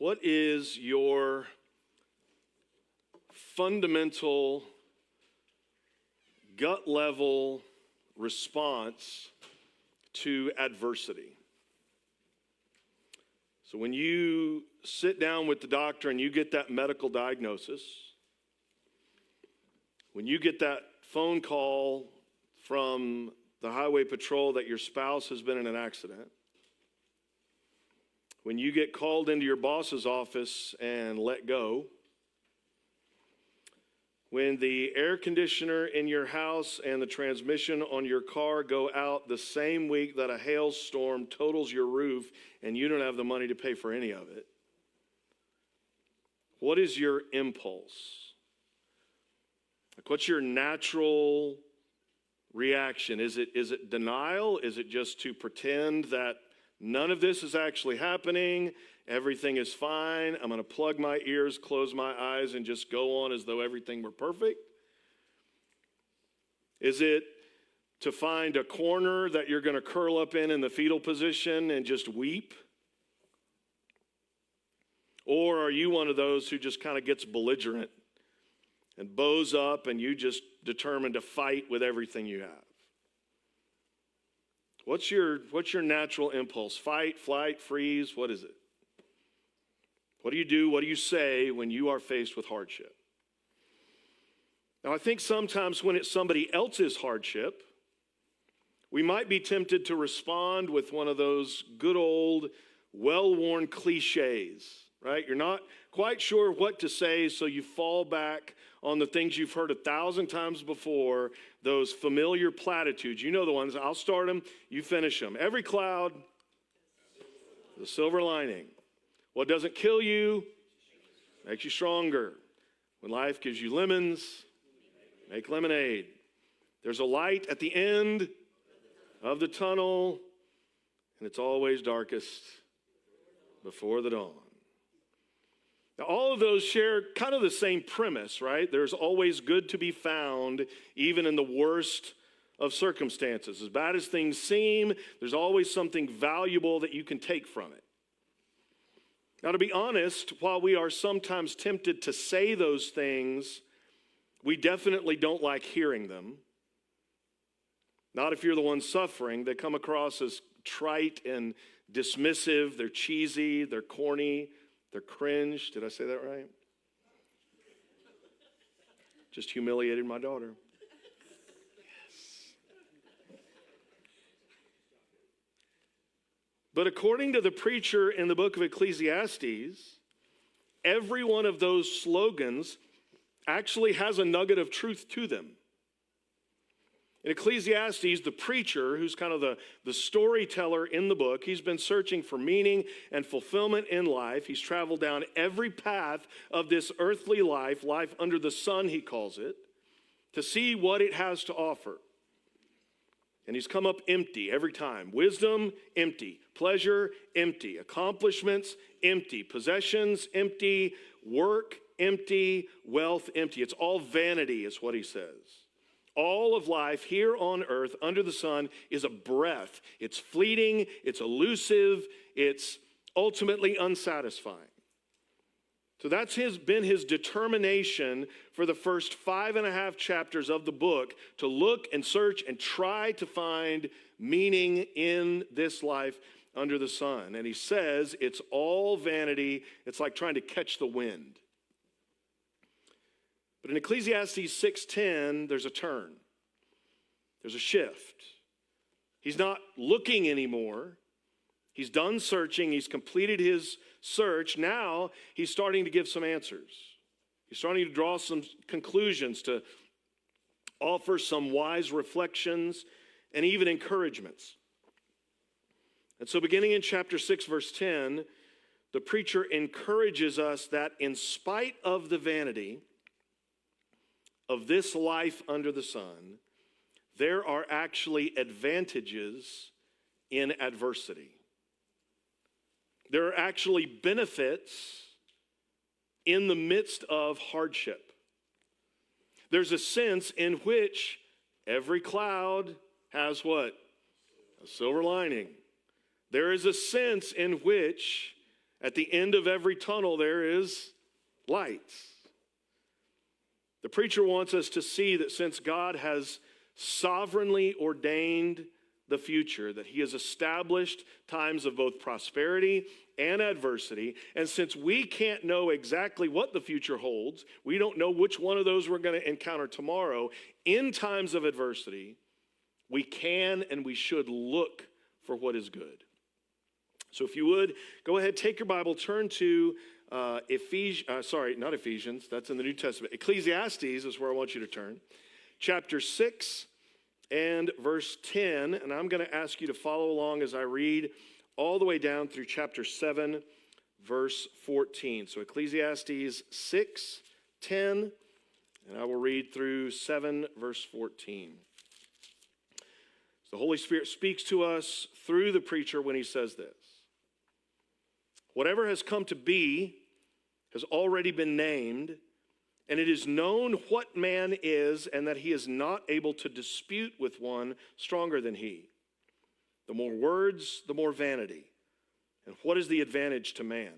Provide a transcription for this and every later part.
What is your fundamental, gut level response to adversity? So when you sit down with the doctor and you get that medical diagnosis, when you get that phone call from the highway patrol that your spouse has been in an accident, when you get called into your boss's office and let go, when the air conditioner in your house and the transmission on your car go out the same week that a hailstorm totals your roof and you don't have the money to pay for any of it, what is your impulse? Like, what's your natural reaction? Is it denial? Is it just to pretend that none of this is actually happening? Everything is fine. I'm going to plug my ears, close my eyes, and just go on as though everything were perfect? Is it to find a corner that you're going to curl up in the fetal position and just weep? Or are you one of those who just kind of gets belligerent and bows up and you just determined to fight with everything you have? What's your natural impulse? Fight, flight, freeze? What is it? What do you do? What do you say when you are faced with hardship? Now, I think sometimes when it's somebody else's hardship, we might be tempted to respond with one of those good old, well-worn cliches, right? You're not quite sure what to say, so you fall back on the things you've heard 1,000 times before, those familiar platitudes. You know the ones. I'll start them, you finish them. Every cloud, the silver lining. What doesn't kill you makes you stronger. When life gives you lemons, make lemonade. There's a light at the end of the tunnel, and it's always darkest before the dawn. Now, all of those share kind of the same premise, right? There's always good to be found, even in the worst of circumstances. As bad as things seem, there's always something valuable that you can take from it. Now, to be honest, while we are sometimes tempted to say those things, we definitely don't like hearing them. Not if you're the one suffering. They come across as trite and dismissive. They're cheesy. They're corny. They're cringe. Did I say that right? Just humiliated my daughter. But according to the preacher in the book of Ecclesiastes, every one of those slogans actually has a nugget of truth to them. In Ecclesiastes, the preacher, who's kind of the storyteller in the book, he's been searching for meaning and fulfillment in life. He's traveled down every path of this earthly life, life under the sun, he calls it, to see what it has to offer. And he's come up empty every time. Wisdom, empty. Pleasure, empty. Accomplishments, empty. Possessions, empty. Work, empty. Wealth, empty. It's all vanity, is what he says. All of life here on earth, under the sun, is a breath. It's fleeting, it's elusive, it's ultimately unsatisfying. So that's been his determination for the first 5.5 chapters of the book, to look and search and try to find meaning in this life under the sun. And he says it's all vanity. It's like trying to catch the wind. But in Ecclesiastes 6:10, there's a turn. There's a shift. He's not looking anymore. He's done searching. He's completed his search. Now he's starting to give some answers. He's starting to draw some conclusions, to offer some wise reflections and even encouragements. And so beginning in chapter 6, verse 10, the preacher encourages us that in spite of the vanity of this life under the sun, there are actually advantages in adversity. There are actually benefits in the midst of hardship. There's a sense in which every cloud has what? A silver lining. There is a sense in which, At the end of every tunnel, there is light. The preacher wants us to see that since God has sovereignly ordained the future, that he has established times of both prosperity and adversity, and since we can't know exactly what the future holds, we don't know which one of those we're going to encounter tomorrow, in times of adversity, we can and we should look for what is good. So if you would, go ahead, take your Bible, turn to not Ephesians, that's in the New Testament. Ecclesiastes is where I want you to turn. Chapter 6 and verse 10, and I'm going to ask you to follow along as I read all the way down through chapter 7, verse 14. So Ecclesiastes 6, 10, and I will read through 7, verse 14. So the Holy Spirit speaks to us through the preacher when he says this. Whatever has come to be has already been named, and it is known what man is, and that he is not able to dispute with one stronger than he. The more words, the more vanity. And what is the advantage to man?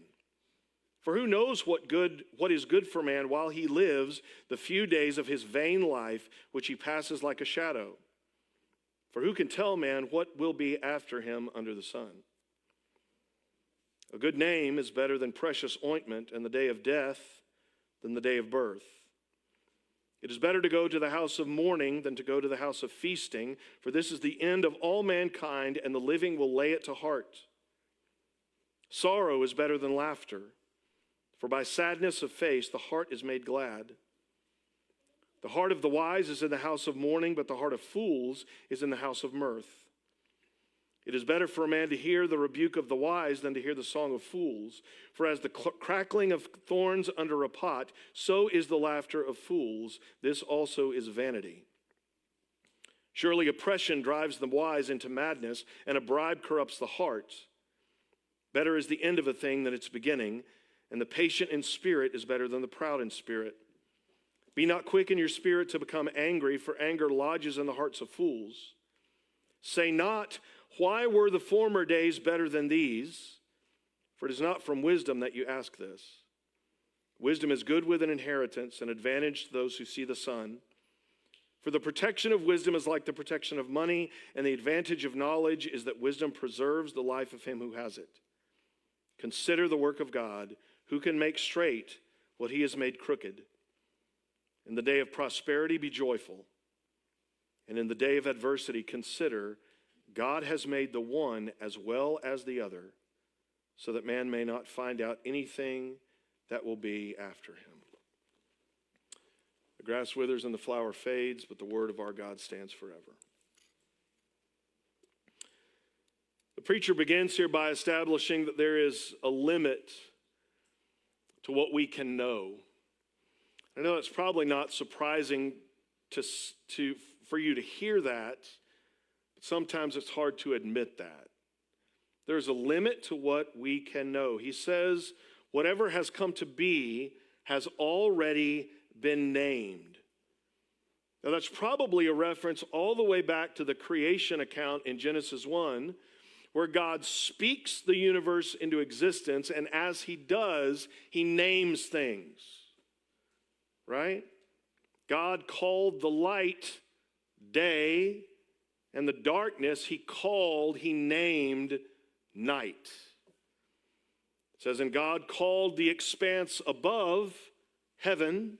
For who knows what is good for man while he lives the few days of his vain life, which he passes like a shadow? For who can tell man what will be after him under the sun? A good name is better than precious ointment, and the day of death than the day of birth. It is better to go to the house of mourning than to go to the house of feasting, for this is the end of all mankind, and the living will lay it to heart. Sorrow is better than laughter, for by sadness of face the heart is made glad. The heart of the wise is in the house of mourning, but the heart of fools is in the house of mirth. It is better for a man to hear the rebuke of the wise than to hear the song of fools. For as the crackling of thorns under a pot, so is the laughter of fools. This also is vanity. Surely oppression drives the wise into madness, and a bribe corrupts the heart. Better is the end of a thing than its beginning, and the patient in spirit is better than the proud in spirit. Be not quick in your spirit to become angry, for anger lodges in the hearts of fools. Say not, why were the former days better than these? For it is not from wisdom that you ask this. Wisdom is good with an inheritance, an advantage to those who see the sun. For the protection of wisdom is like the protection of money, and the advantage of knowledge is that wisdom preserves the life of him who has it. Consider the work of God, who can make straight what he has made crooked. In the day of prosperity be joyful, and in the day of adversity consider God has made the one as well as the other, so that man may not find out anything that will be after him. The grass withers and the flower fades, but the word of our God stands forever. The preacher begins here by establishing that there is a limit to what we can know. I know it's probably not surprising for you to hear that. Sometimes it's hard to admit that. There's a limit to what we can know. He says, whatever has come to be has already been named. Now that's probably a reference all the way back to the creation account in Genesis 1, where God speaks the universe into existence, and as he does, he names things. Right? God called the light day, and the darkness he named night. It says, and God called the expanse above heaven.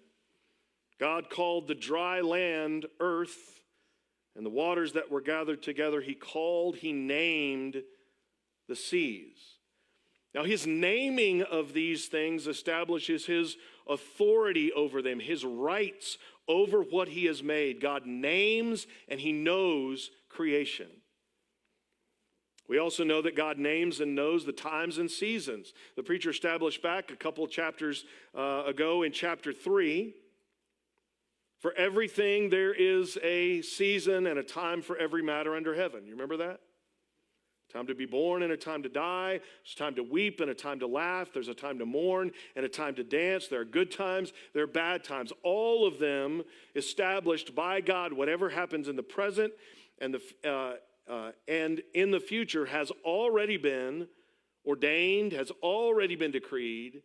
God called the dry land earth, and the waters that were gathered together he named the seas. Now his naming of these things establishes his authority over them, his rights over what he has made. God names and he knows creation. We also know that God names and knows the times and seasons. The preacher established back a couple of chapters ago in chapter 3. For everything there is a season and a time for every matter under heaven. You remember that? Time to be born and a time to die. There's a time to weep and a time to laugh. There's a time to mourn and a time to dance. There are good times, there are bad times. All of them established by God. Whatever happens in the present and in the future has already been ordained, has already been decreed,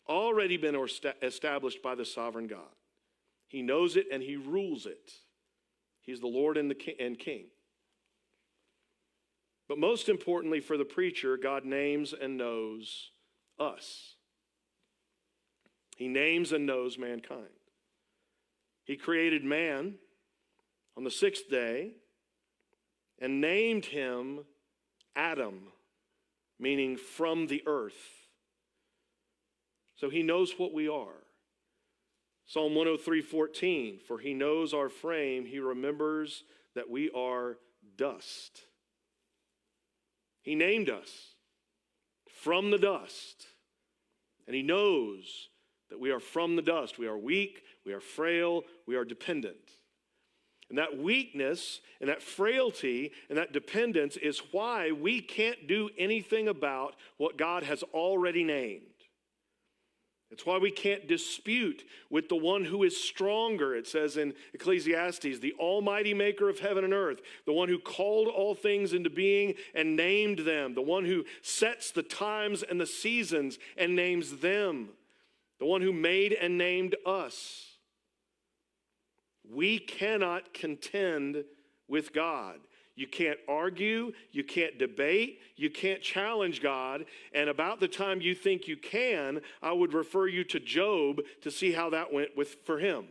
already been established by the sovereign God. He knows it and he rules it. He's the Lord and King. But most importantly for the preacher, God names and knows us. He names and knows mankind. He created man on the sixth day and named him Adam, meaning from the earth. So he knows what we are. Psalm 103:14, for he knows our frame, he remembers that we are dust. He named us from the dust, and he knows that we are from the dust. We are weak, we are frail, we are dependent. And that weakness and that frailty and that dependence is why we can't do anything about what God has already named. It's why we can't dispute with the one who is stronger. It says in Ecclesiastes, the almighty maker of heaven and earth, the one who called all things into being and named them, the one who sets the times and the seasons and names them, the one who made and named us. We cannot contend with God. You can't argue, you can't debate, you can't challenge God. And about the time you think you can, I would refer you to Job to see how that went for him.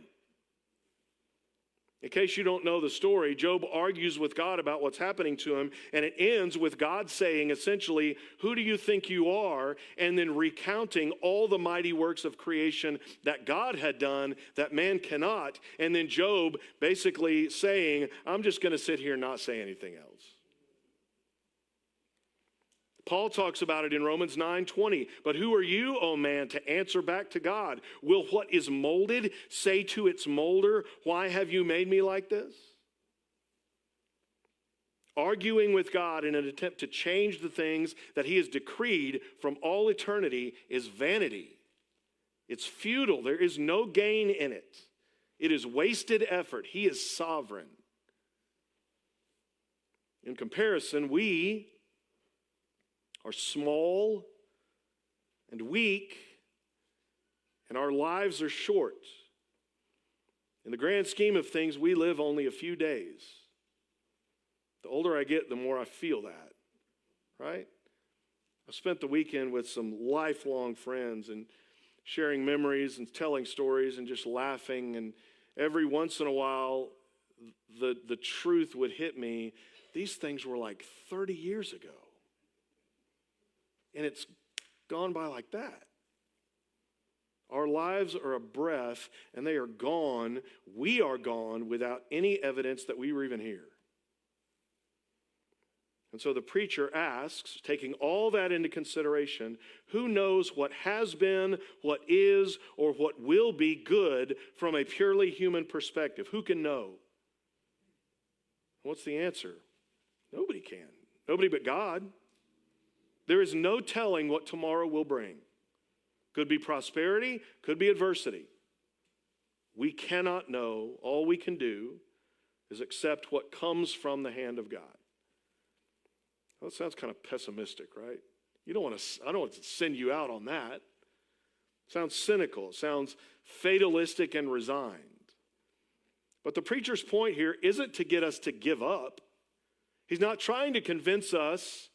In case you don't know the story, Job argues with God about what's happening to him, and it ends with God saying essentially, who do you think you are? And then recounting all the mighty works of creation that God had done that man cannot. And then Job basically saying, I'm just going to sit here and not say anything else. Paul talks about it in Romans 9:20. But who are you, O man, to answer back to God? Will what is molded say to its molder, why have you made me like this? Arguing with God in an attempt to change the things that he has decreed from all eternity is vanity. It's futile. There is no gain in it. It is wasted effort. He is sovereign. In comparison, we are small and weak, and our lives are short. In the grand scheme of things, we live only a few days. The older I get, the more I feel that, right? I spent the weekend with some lifelong friends and sharing memories and telling stories and just laughing, and every once in a while, the truth would hit me. These things were like 30 years ago. And it's gone by like that. Our lives are a breath, and they are gone. We are gone without any evidence that we were even here. And so the preacher asks, taking all that into consideration, who knows what has been, what is, or what will be good from a purely human perspective? Who can know? What's the answer? Nobody can. Nobody but God. There is no telling what tomorrow will bring. Could be prosperity, could be adversity. We cannot know. All we can do is accept what comes from the hand of God. Well, that sounds kind of pessimistic, right? I don't want to send you out on that. It sounds cynical. It sounds fatalistic and resigned. But the preacher's point here isn't to get us to give up. He's not trying to convince us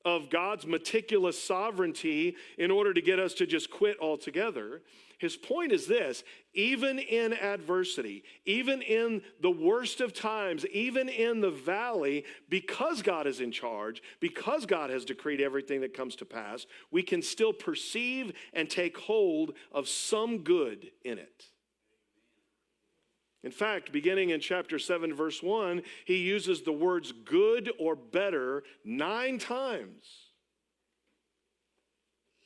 of God's meticulous sovereignty in order to get us to just quit altogether. His point is this: even in adversity, even in the worst of times, even in the valley, because God is in charge, because God has decreed everything that comes to pass, we can still perceive and take hold of some good in it. In fact, beginning in chapter 7, verse 1, he uses the words good or better 9 times.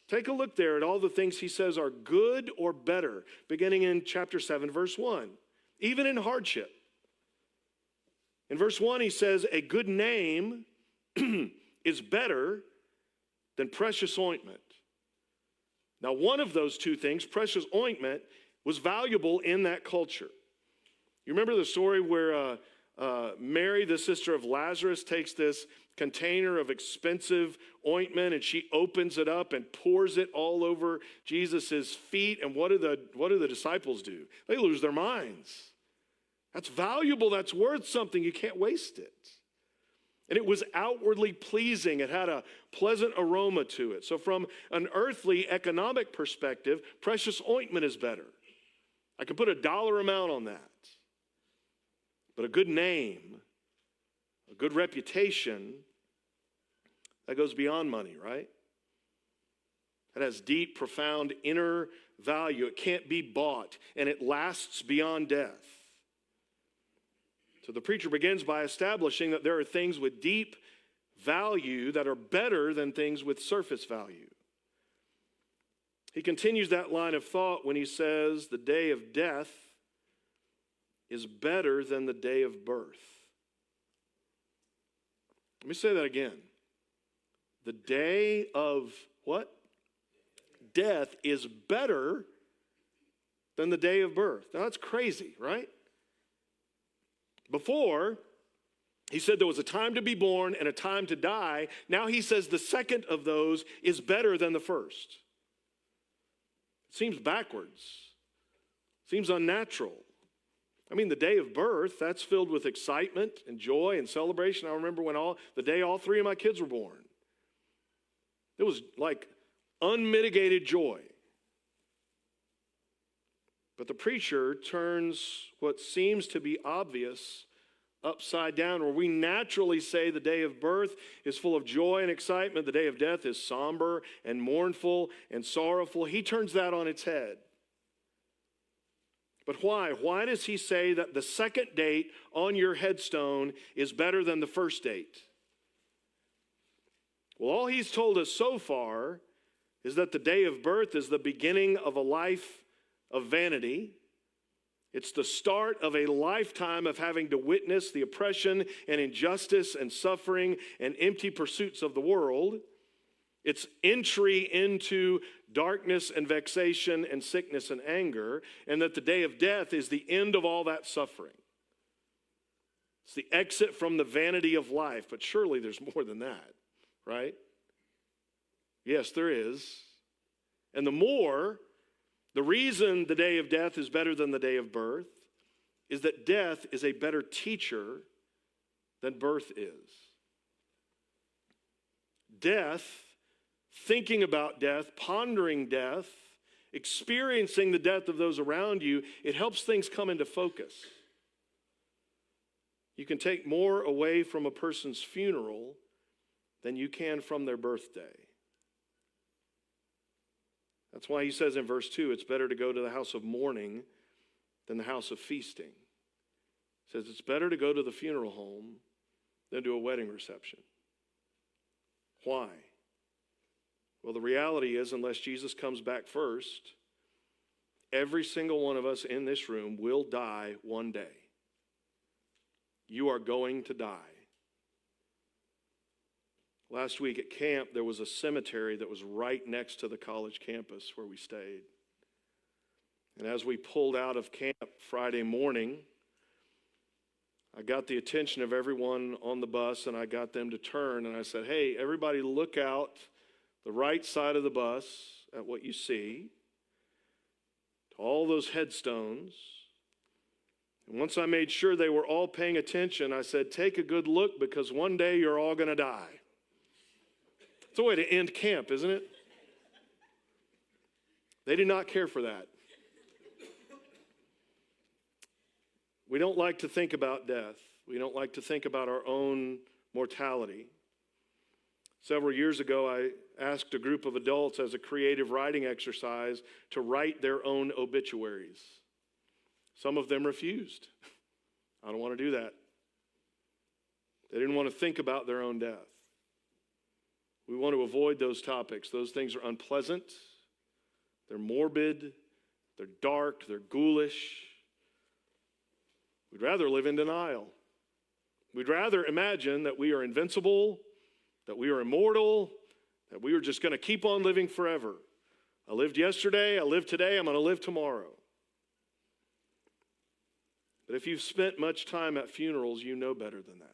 Take a look there at all the things he says are good or better, beginning in chapter 7, verse 1, even in hardship. In verse 1, he says, a good name is better than precious ointment. Now, one of those two things, precious ointment, was valuable in that culture. You remember the story where Mary, the sister of Lazarus, takes this container of expensive ointment and she opens it up and pours it all over Jesus' feet. And what do the disciples do? They lose their minds. That's valuable. That's worth something. You can't waste it. And it was outwardly pleasing. It had a pleasant aroma to it. So from an earthly economic perspective, precious ointment is better. I can put a dollar amount on that. But a good name, a good reputation, that goes beyond money, right? It has deep, profound inner value. It can't be bought, and it lasts beyond death. So the preacher begins by establishing that there are things with deep value that are better than things with surface value. He continues that line of thought when he says the day of death is better than the day of birth. Let me say that again. The day of what? Death is better than the day of birth. Now that's crazy, right? Before, he said there was a time to be born and a time to die. Now he says the second of those is better than the first. It seems backwards. Seems unnatural. I mean, the day of birth, that's filled with excitement and joy and celebration. I remember when the day all three of my kids were born. It was like unmitigated joy. But the preacher turns what seems to be obvious upside down, where we naturally say the day of birth is full of joy and excitement. The day of death is somber and mournful and sorrowful. He turns that on its head. But why? Why does he say that the second date on your headstone is better than the first date? Well, all he's told us so far is that the day of birth is the beginning of a life of vanity. It's the start of a lifetime of having to witness the oppression and injustice and suffering and empty pursuits of the world. It's entry into darkness and vexation and sickness and anger, and that the day of death is the end of all that suffering. It's the exit from the vanity of life, but surely there's more than that, right? Yes, there is. And the reason the day of death is better than the day of birth is that death is a better teacher than birth is. Death, thinking about death, pondering death, experiencing the death of those around you, it helps things come into focus. You can take more away from a person's funeral than you can from their birthday. That's why he says in verse 2, it's better to go to the house of mourning than the house of feasting. He says it's better to go to the funeral home than to a wedding reception. Why? Well, the reality is, unless Jesus comes back first, every single one of us in this room will die one day. You are going to die. Last week at camp, there was a cemetery that was right next to the college campus where we stayed. And as we pulled out of camp Friday morning, I got the attention of everyone on the bus, and I got them to turn, and I said, hey, everybody look out the right side of the bus at what you see, to all those headstones. And once I made sure they were all paying attention, I said, take a good look, because one day you're all going to die. It's a way to end camp, isn't it? They did not care for that. We don't like to think about death. We don't like to think about our own mortality. Several years ago, I asked a group of adults as a creative writing exercise to write their own obituaries. Some of them refused. I don't want to do that. They didn't want to think about their own death. We want to avoid those topics. Those things are unpleasant. They're morbid. They're dark. They're ghoulish. We'd rather live in denial. We'd rather imagine that we are invincible, that we are immortal, that we are just going to keep on living forever. I lived yesterday, I lived today, I'm going to live tomorrow. But if you've spent much time at funerals, you know better than that.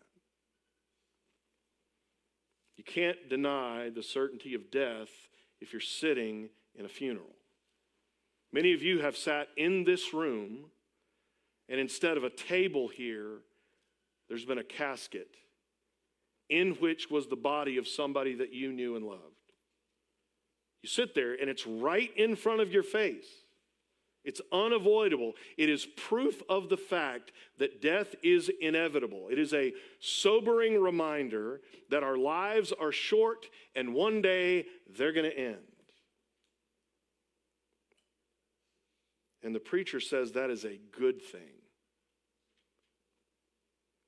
You can't deny the certainty of death if you're sitting in a funeral. Many of you have sat in this room, and instead of a table here, there's been a casket in which was the body of somebody that you knew and loved. You sit there, and it's right in front of your face. It's unavoidable. It is proof of the fact that death is inevitable. It is a sobering reminder that our lives are short and one day they're going to end. And the preacher says that is a good thing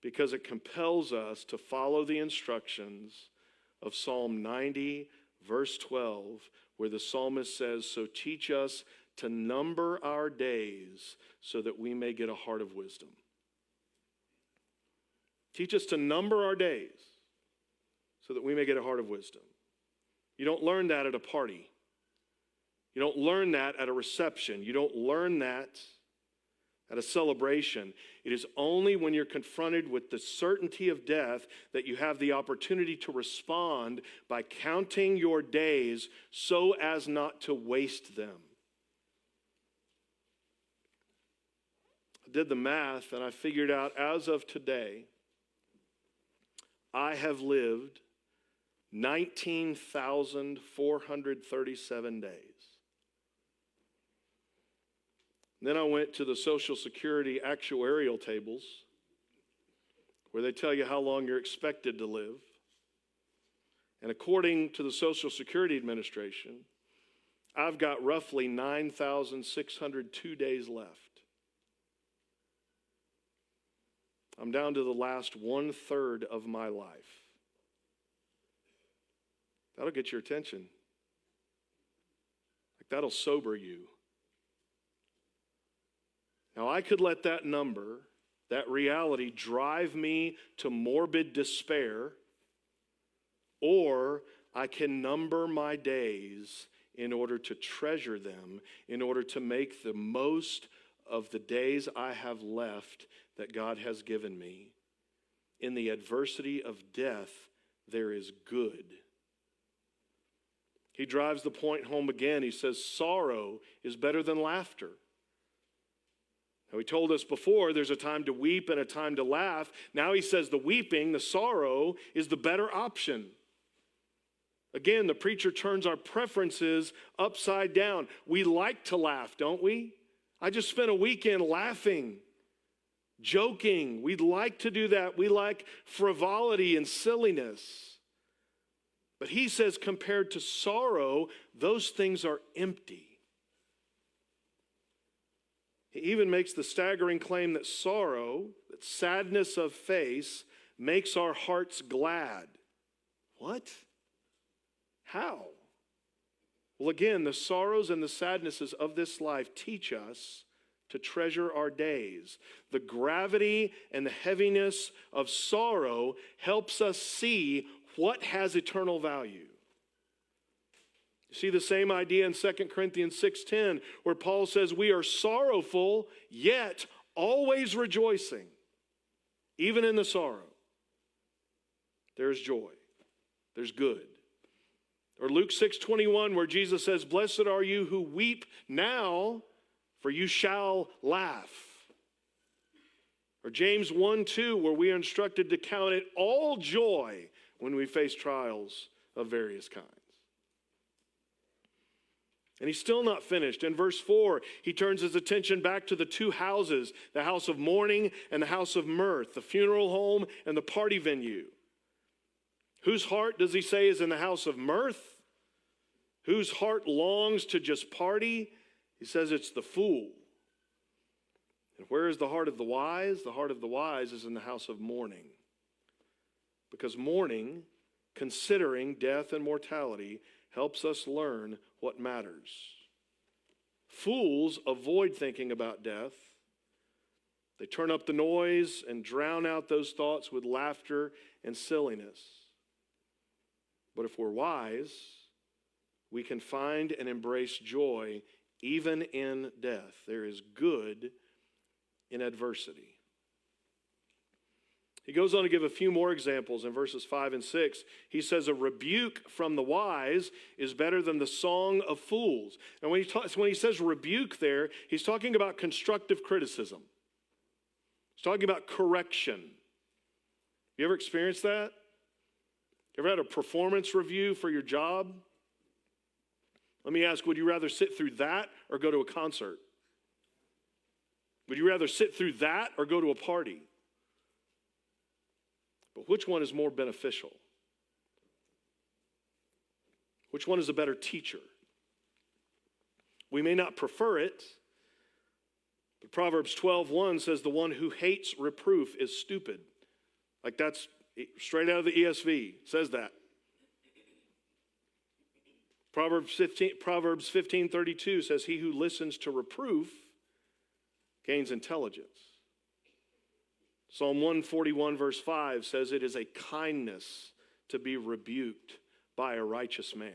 because it compels us to follow the instructions of Psalm 90, verse 12, where the psalmist says, "So teach us to number our days so that we may get a heart of wisdom." Teach us to number our days so that we may get a heart of wisdom. You don't learn that at a party. You don't learn that at a reception. You don't learn that at a celebration. It is only when you're confronted with the certainty of death that you have the opportunity to respond by counting your days so as not to waste them. Did the math and I figured out as of today, I have lived 19,437 days. Then I went to the Social Security actuarial tables where they tell you how long you're expected to live. And according to the Social Security Administration, I've got roughly 9,602 days left. I'm down to the last 1/3 of my life. That'll get your attention. That'll sober you. Now, I could let that number, that reality, drive me to morbid despair, or I can number my days in order to treasure them, in order to make the most of the days I have left that God has given me. In the adversity of death, there is good. He drives the point home again. He says, sorrow is better than laughter. Now, he told us before there's a time to weep and a time to laugh. Now he says the weeping, the sorrow, is the better option. Again, the preacher turns our preferences upside down. We like to laugh, don't we? I just spent a weekend laughing, joking. We'd like to do that. We like frivolity and silliness. But he says compared to sorrow, those things are empty. He even makes the staggering claim that sorrow, that sadness of face, makes our hearts glad. What? How? Well, again, the sorrows and the sadnesses of this life teach us to treasure our days. The gravity and the heaviness of sorrow helps us see what has eternal value. You see the same idea in 2 Corinthians 6:10, where Paul says, we are sorrowful, yet always rejoicing. Even in the sorrow, there's joy. There's good. Or Luke 6:21, where Jesus says, blessed are you who weep now, for you shall laugh. Or James 1:2, where we are instructed to count it all joy when we face trials of various kinds. And he's still not finished. In verse 4, he turns his attention back to the two houses, the house of mourning and the house of mirth, the funeral home and the party venue. Whose heart, does he say, is in the house of mirth? Whose heart longs to just party? He says it's the fool. And where is the heart of the wise? The heart of the wise is in the house of mourning. Because mourning, considering death and mortality, helps us learn what matters. Fools avoid thinking about death. They turn up the noise and drown out those thoughts with laughter and silliness. But if we're wise, we can find and embrace joy even in death. There is good in adversity. He goes on to give a few more examples in verses 5 and 6. He says, a rebuke from the wise is better than the song of fools. And when he says rebuke there, he's talking about constructive criticism. He's talking about correction. You ever experienced that? You ever had a performance review for your job? Let me ask, would you rather sit through that or go to a concert? Would you rather sit through that or go to a party? But which one is more beneficial? Which one is a better teacher? We may not prefer it, but Proverbs 12:1 says the one who hates reproof is stupid. Like that's straight out of the ESV, says that. Proverbs 15:32 says he who listens to reproof gains intelligence. Psalm 141 verse 5 says it is a kindness to be rebuked by a righteous man.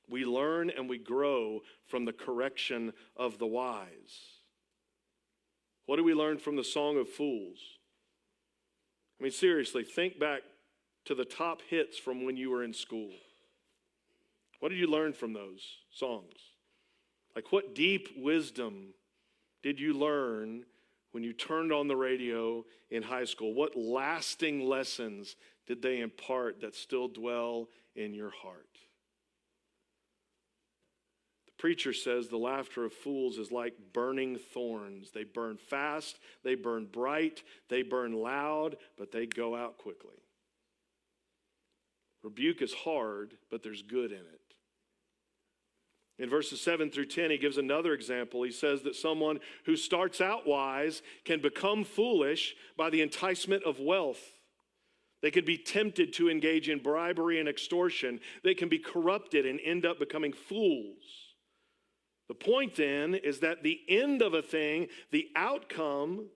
We learn and we grow from the correction of the wise. What do we learn from the Song of Fools? I mean, seriously, think back to the top hits from when you were in school. What did you learn from those songs? Like, what deep wisdom did you learn when you turned on the radio in high school? What lasting lessons did they impart that still dwell in your heart? The preacher says the laughter of fools is like burning thorns. They burn fast, they burn bright, they burn loud, but they go out quickly. Rebuke is hard, but there's good in it. In verses 7 through 10, he gives another example. He says that someone who starts out wise can become foolish by the enticement of wealth. They can be tempted to engage in bribery and extortion. They can be corrupted and end up becoming fools. The point then is that the end of a thing, the outcome,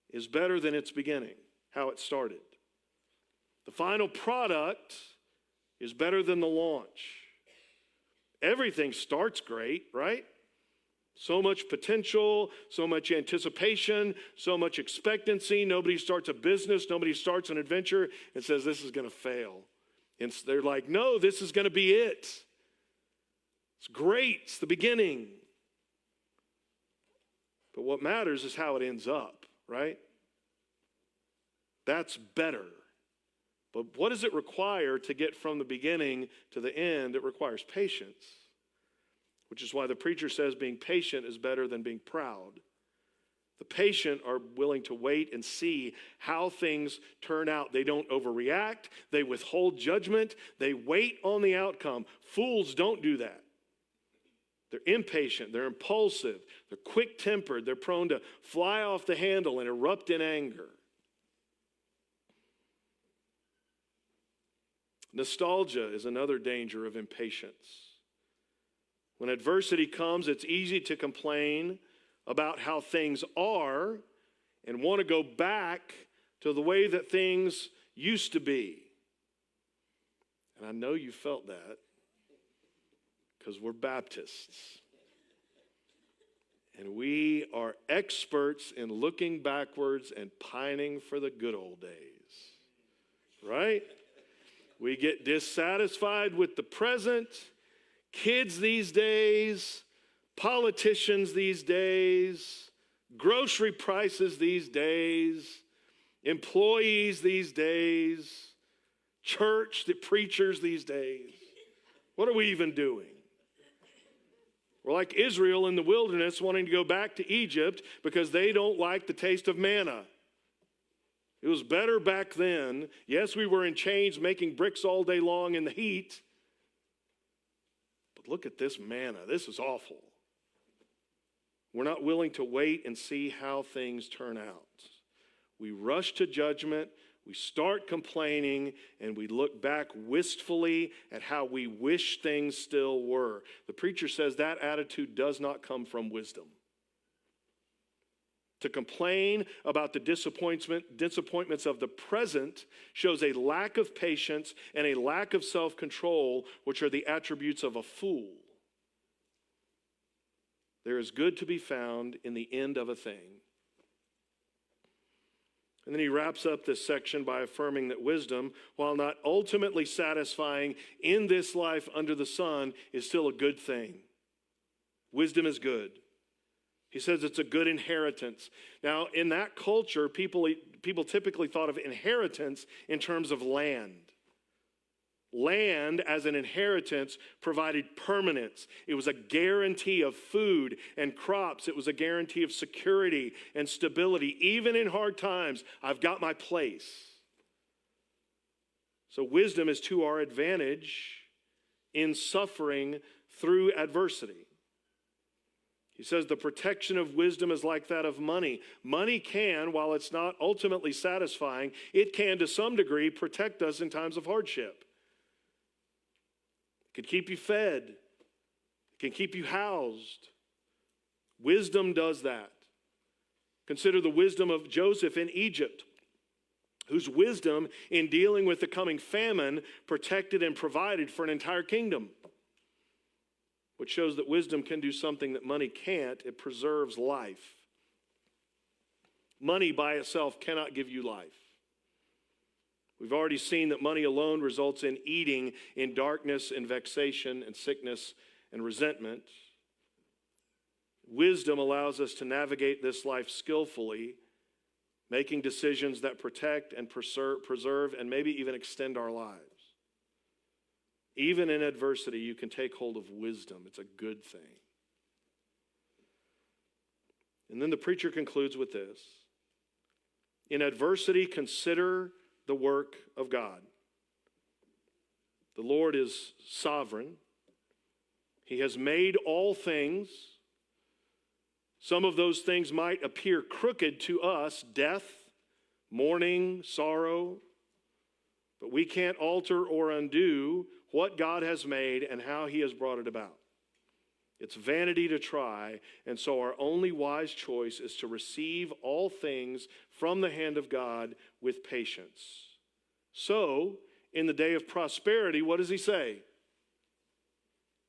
is better than its beginning, how it started. The final product is better than the launch. Everything starts great, right? So much potential, so much anticipation, so much expectancy. Nobody starts a business, nobody starts an adventure and says this is going to fail. And they're like, no, this is going to be it. It's great, it's the beginning. But what matters is how it ends up, right? That's better. But what does it require to get from the beginning to the end? It requires patience, which is why the preacher says being patient is better than being proud. The patient are willing to wait and see how things turn out. They don't overreact. They withhold judgment. They wait on the outcome. Fools don't do that. They're impatient. They're impulsive. They're quick-tempered. They're prone to fly off the handle and erupt in anger. Nostalgia is another danger of impatience. When adversity comes, it's easy to complain about how things are and want to go back to the way that things used to be. And I know you felt that because we're Baptists. And we are experts in looking backwards and pining for the good old days. Right? We get dissatisfied with the present. Kids these days, politicians these days, grocery prices these days, employees these days, church, the preachers these days. What are we even doing? We're like Israel in the wilderness wanting to go back to Egypt because they don't like the taste of manna. It was better back then. Yes, we were in chains making bricks all day long in the heat. But look at this manna. This is awful. We're not willing to wait and see how things turn out. We rush to judgment. We start complaining, and we look back wistfully at how we wish things still were. The preacher says that attitude does not come from wisdom. To complain about the disappointments of the present shows a lack of patience and a lack of self-control, which are the attributes of a fool. There is good to be found in the end of a thing. And then he wraps up this section by affirming that wisdom, while not ultimately satisfying in this life under the sun, is still a good thing. Wisdom is good. He says it's a good inheritance. Now, in that culture, people typically thought of inheritance in terms of land. Land as an inheritance provided permanence. It was a guarantee of food and crops. It was a guarantee of security and stability. Even in hard times, I've got my place. So wisdom is to our advantage in suffering through adversity. He says the protection of wisdom is like that of money. Money can, while it's not ultimately satisfying, it can to some degree protect us in times of hardship. It can keep you fed. It can keep you housed. Wisdom does that. Consider the wisdom of Joseph in Egypt, whose wisdom in dealing with the coming famine protected and provided for an entire kingdom. Which shows that wisdom can do something that money can't. It preserves life. Money by itself cannot give you life. We've already seen that money alone results in eating in darkness and vexation and sickness and resentment. Wisdom allows us to navigate this life skillfully, making decisions that protect and preserve and maybe even extend our lives. Even in adversity, you can take hold of wisdom. It's a good thing. And then the preacher concludes with this. In adversity, consider the work of God. The Lord is sovereign. He has made all things. Some of those things might appear crooked to us, death, mourning, sorrow, but we can't alter or undo what God has made and how he has brought it about. It's vanity to try, and so our only wise choice is to receive all things from the hand of God with patience. So, in the day of prosperity, what does he say?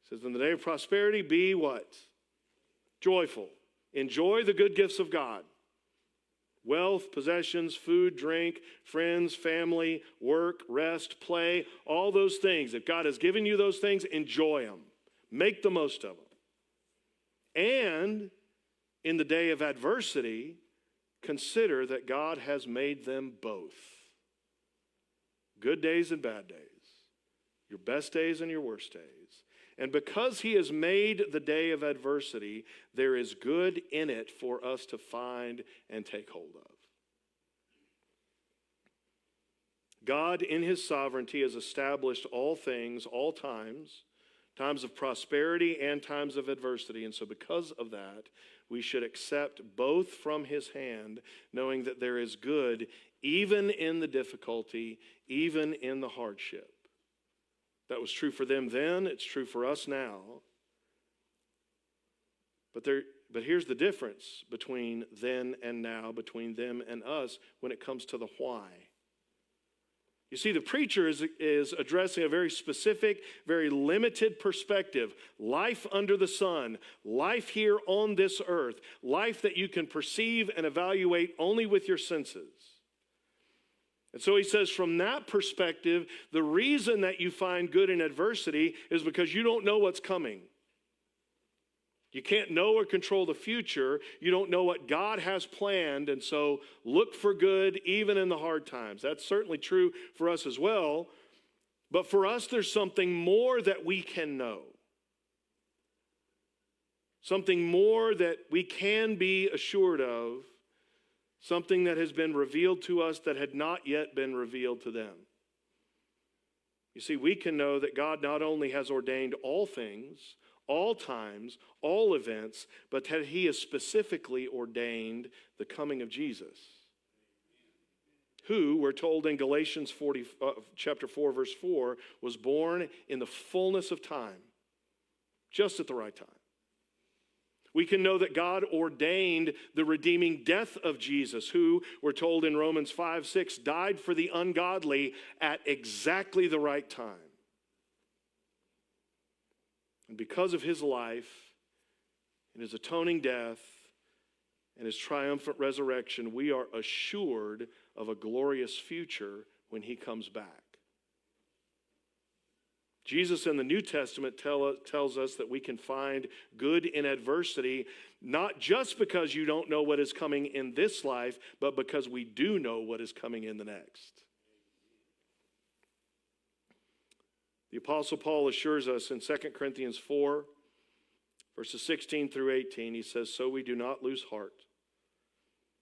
He says, in the day of prosperity, be what? Joyful. Enjoy the good gifts of God. Wealth, possessions, food, drink, friends, family, work, rest, play, all those things. If God has given you those things, enjoy them. Make the most of them. And in the day of adversity, consider that God has made them both. Good days and bad days. Your best days and your worst days. And because he has made the day of adversity, there is good in it for us to find and take hold of. God, in his sovereignty, has established all things, all times, times of prosperity and times of adversity. And so because of that, we should accept both from his hand, knowing that there is good even in the difficulty, even in the hardship. That was true for them then. It's true for us now. But here's the difference between then and now, between them and us, when it comes to the why. You see, the preacher is addressing a very specific, very limited perspective. Life under the sun, life here on this earth, life that you can perceive and evaluate only with your senses. And so he says, from that perspective, the reason that you find good in adversity is because you don't know what's coming. You can't know or control the future. You don't know what God has planned, and so look for good even in the hard times. That's certainly true for us as well. But for us, there's something more that we can know. Something more that we can be assured of. Something that has been revealed to us that had not yet been revealed to them. You see, we can know that God not only has ordained all things, all times, all events, but that he has specifically ordained the coming of Jesus. Who, we're told in Galatians chapter 4, verse 4, was born in the fullness of time, just at the right time. We can know that God ordained the redeeming death of Jesus, who, we're told in Romans 5:6, died for the ungodly at exactly the right time. And because of his life and his atoning death and his triumphant resurrection, we are assured of a glorious future when he comes back. Jesus in the New Testament tells us that we can find good in adversity, not just because you don't know what is coming in this life, but because we do know what is coming in the next. The Apostle Paul assures us in 2 Corinthians 4, verses 16 through 18, he says, "So we do not lose heart.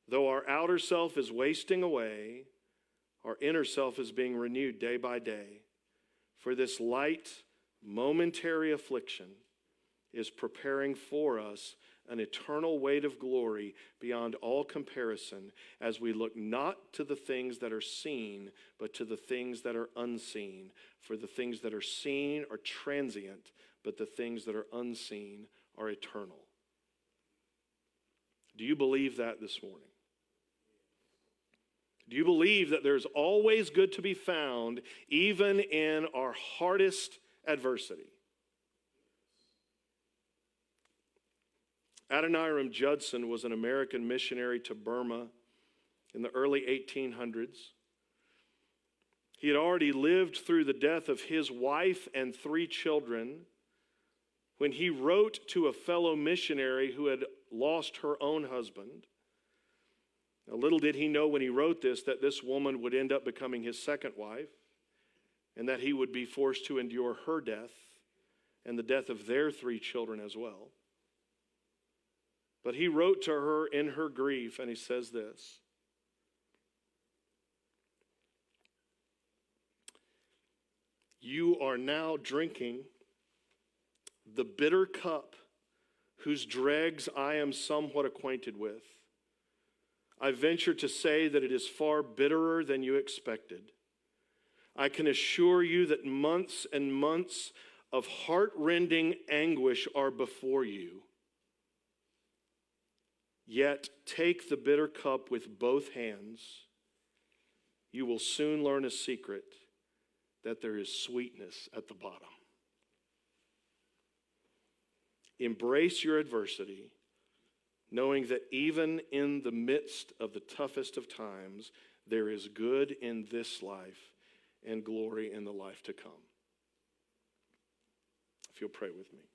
Though our outer self is wasting away, our inner self is being renewed day by day. For this light, momentary affliction is preparing for us an eternal weight of glory beyond all comparison as we look not to the things that are seen, but to the things that are unseen. For the things that are seen are transient, but the things that are unseen are eternal." Do you believe that this morning? Do you believe that there's always good to be found even in our hardest adversity? Adoniram Judson was an American missionary to Burma in the early 1800s. He had already lived through the death of his wife and 3 children when he wrote to a fellow missionary who had lost her own husband. Now, little did he know when he wrote this that this woman would end up becoming his second wife and that he would be forced to endure her death and the death of their 3 children as well. But he wrote to her in her grief, and he says this: "You are now drinking the bitter cup whose dregs I am somewhat acquainted with. I venture to say that it is far bitterer than you expected. I can assure you that months and months of heart-rending anguish are before you. Yet take the bitter cup with both hands. You will soon learn a secret, that there is sweetness at the bottom." Embrace your adversity, knowing that even in the midst of the toughest of times, there is good in this life and glory in the life to come. If you'll pray with me.